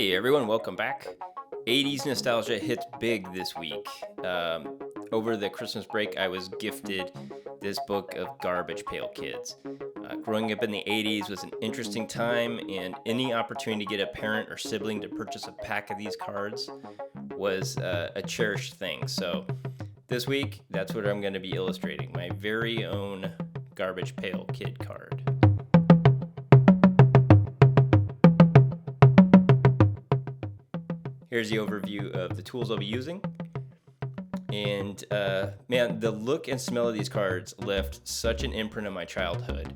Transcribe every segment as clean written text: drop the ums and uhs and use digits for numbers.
Hey everyone, welcome back. 80s nostalgia hits big this week. Over the Christmas break, I was gifted this book of Garbage Pail Kids. Growing up in the 80s was an interesting time, and any opportunity to get a parent or sibling to purchase a pack of these cards was a cherished thing. So this week, that's what I'm going to be illustrating, my very own Garbage Pail Kid card. Here's the overview of the tools I'll be using. And man, the look and smell of these cards left such an imprint on my childhood.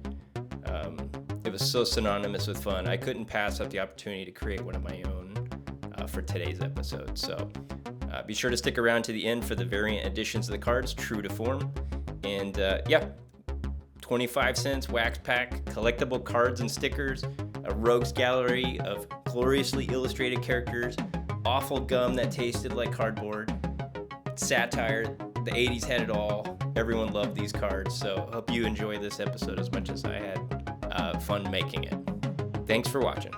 It was so synonymous with fun. I couldn't pass up the opportunity to create one of my own for today's episode. So be sure to stick around to the end for the variant editions of the cards, true to form. And 25 cents wax pack, collectible cards and stickers, a rogues gallery of gloriously illustrated characters, awful gum that tasted like cardboard, satire. The 80s had it all. Everyone loved these cards, so hope you enjoy this episode as much as I had fun making it. Thanks for watching.